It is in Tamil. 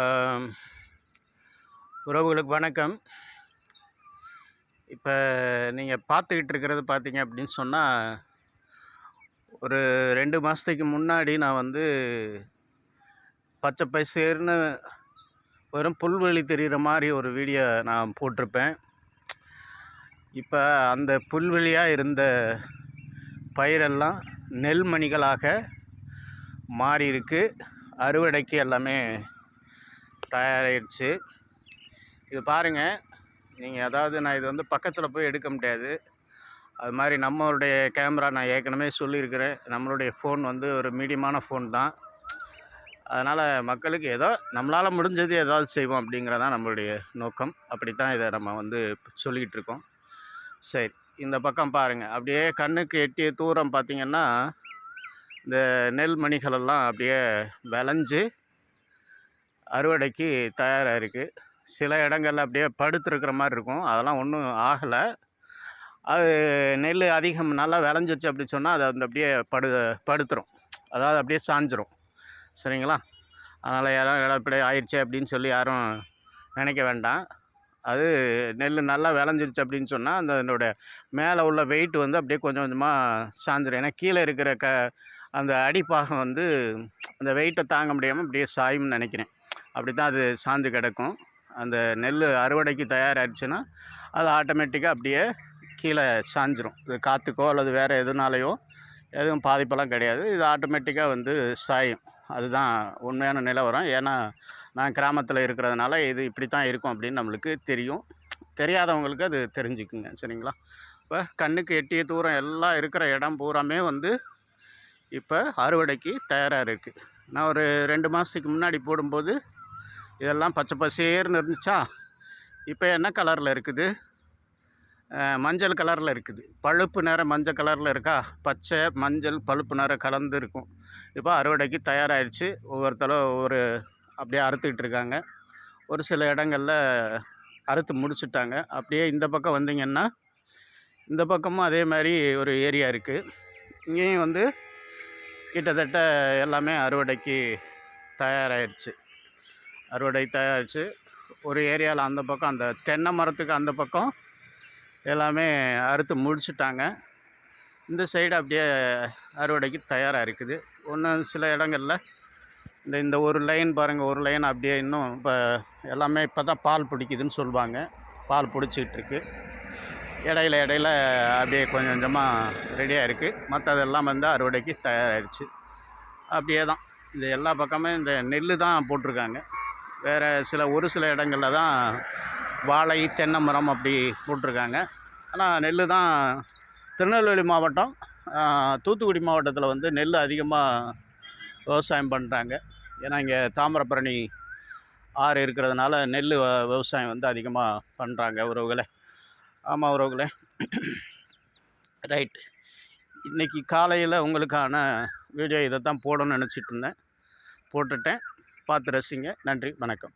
ஆம், உறவுகளுக்கு வணக்கம். இப்போ நீங்கள் பார்த்துக்கிட்டு இருக்கிறது பார்த்தீங்க அப்படின்னு சொன்னால், ஒரு 2 மாதத்துக்கு முன்னாடி நான் பச்சை பசேல்னு வெறும் புல்வெளி தெரிகிற மாதிரி ஒரு வீடியோ நான் போட்டிருப்பேன். இப்போ அந்த புல்வெளியாக இருந்த பயிரெல்லாம் நெல்மணிகளாக மாறி இருக்கு. அறுவடைக்கு எல்லாமே தயாராகிடுச்சு. இது பாருங்கள். நீங்கள் அதாவது நான் இது பக்கத்தில் போய் எடுக்க முடியாது. அது மாதிரி நம்மளுடைய கேமரா நான் ஏற்கனவே சொல்லியிருக்கிறேன். நம்மளுடைய ஃபோன் ஒரு மீடியமான ஃபோன் தான். அதனால் மக்களுக்கு ஏதோ நம்மளால் முடிஞ்சது ஏதாவது செய்வோம் அப்படிங்கிறதான் நம்மளுடைய நோக்கம். அப்படித்தான் இதை நம்ம சொல்லிக்கிட்டு இருக்கோம். சரி, இந்த பக்கம் பாருங்கள். அப்படியே கண்ணுக்கு எட்டிய தூரம் பார்த்திங்கன்னா, இந்த நெல் மணிகளெல்லாம் அப்படியே விளைஞ்சு அறுவடைக்கு தயாராக இருக்குது. சில இடங்கள்ல அப்படியே படுத்துருக்கிற மாதிரி இருக்கும். அதெல்லாம் ஒன்றும் ஆகலை. அது நெல் அதிகம் நல்லா விளைஞ்சிருச்சு அப்படி சொன்னால் அது அப்படியே படுத்துரும். அதாவது அப்படியே சாஞ்சிரும். சரிங்களா? அதனால் யாரும் இப்படி ஆயிடுச்சு அப்படின்னு சொல்லி யாரும் நினைக்க வேண்டாம். அது நெல் நல்லா விளைஞ்சிருச்சு அப்படின்னு சொன்னால் அதனோட மேலே உள்ள வெயிட் அப்படியே கொஞ்சம் கொஞ்சமாக சாஞ்சிரும். ஏன்னா கீழே இருக்கிற அந்த அடிப்பாகம் அந்த வெயிட்டை தாங்க முடியாமல் அப்படியே சாயும்னு நினைக்கிறேன். அப்படி தான் அது சாஞ்சு கிடக்கும். அந்த நெல் அறுவடைக்கு தயாராகிடுச்சுன்னா அது ஆட்டோமேட்டிக்காக அப்படியே கீழே சாஞ்சிரும். இது காற்றுக்கோ அல்லது வேறு எதுனாலையோ எதுவும் பாதிப்பெல்லாம் கிடையாது. இது ஆட்டோமேட்டிக்காக சாயும். அதுதான் உண்மையான நிலவரம். ஏன்னா நான் கிராமத்தில் இருக்கிறதுனால இது இப்படி தான் இருக்கும் அப்படின்னு நம்மளுக்கு தெரியும். தெரியாதவங்களுக்கு அது தெரிஞ்சுக்குங்க. சரிங்களா? இப்போ கண்ணுக்கு எட்டிய தூரம் எல்லாம் இருக்கிற இடம் பூராமே இப்போ அறுவடைக்கு தயாராக இருக்குது. நான் ஒரு 2 மாதத்துக்கு முன்னாடி போடும்போது இதெல்லாம் பச்சை பசேர்னு இருந்துச்சா. இப்போ என்ன கலரில் இருக்குது? மஞ்சள் கலரில் இருக்குது. பழுப்பு நிறம் மஞ்சள் கலரில் இருக்கா? பச்சை மஞ்சள் பழுப்பு நிறம் கலந்து இருக்கும். இப்போ அறுவடைக்கு தயாராகிடுச்சு. ஒவ்வொருத்தரும் அப்படியே அறுத்துக்கிட்டு இருக்காங்க. ஒரு சில இடங்களில் அறுத்து முடிச்சுட்டாங்க. அப்படியே இந்த பக்கம் வந்தீங்கன்னா, இந்த பக்கமும் அதே மாதிரி ஒரு ஏரியா இருக்குது. இங்கேயும் கிட்டத்தட்ட எல்லாமே அறுவடைக்கு தயாராகிடுச்சு. ஒரு ஏரியாவில் அந்த பக்கம் அந்த தென்னை மரத்துக்கு அந்த பக்கம் எல்லாமே அறுத்து முடிச்சுட்டாங்க. இந்த சைடு அப்படியே அறுவடைக்கு தயாராக இருக்குது. சில இடங்களில் இந்த ஒரு லைன் பாருங்கள், ஒரு லைன் அப்படியே இன்னும் இப்போ எல்லாமே இப்போ தான் பால் பிடிக்குதுன்னு சொல்லுவாங்க. பால் பிடிச்சிக்கிட்டு இருக்கு. இடையில அப்படியே கொஞ்சம் கொஞ்சமாக ரெடியாக இருக்குது. மற்றதெல்லாம் அறுவடைக்கு தயாராகிடுச்சு. அப்படியே தான் இந்த எல்லா பக்கமே இந்த நெல் தான் போட்டிருக்காங்க. வேறு ஒரு சில இடங்களில் தான் வாழை தென்னை மரம் அப்படி போட்டிருக்காங்க. ஆனால் நெல் தான். திருநெல்வேலி மாவட்டம், தூத்துக்குடி மாவட்டத்தில் நெல் அதிகமாக விவசாயம் பண்ணுறாங்க. ஏன்னா இங்கே தாமிரபரணி ஆறு இருக்கிறதுனால நெல் விவசாயம் அதிகமாக பண்ணுறாங்க உறவுகளே. ஆமாம் உறவுகளே. ரைட். இன்றைக்கி காலையில் உங்களுக்கான வீடியோ இதை தான் போடணும்னு நினச்சிட்டு இருந்தேன். போட்டுட்டேன். பார்த்து ரசிங்க. நன்றி, வணக்கம்.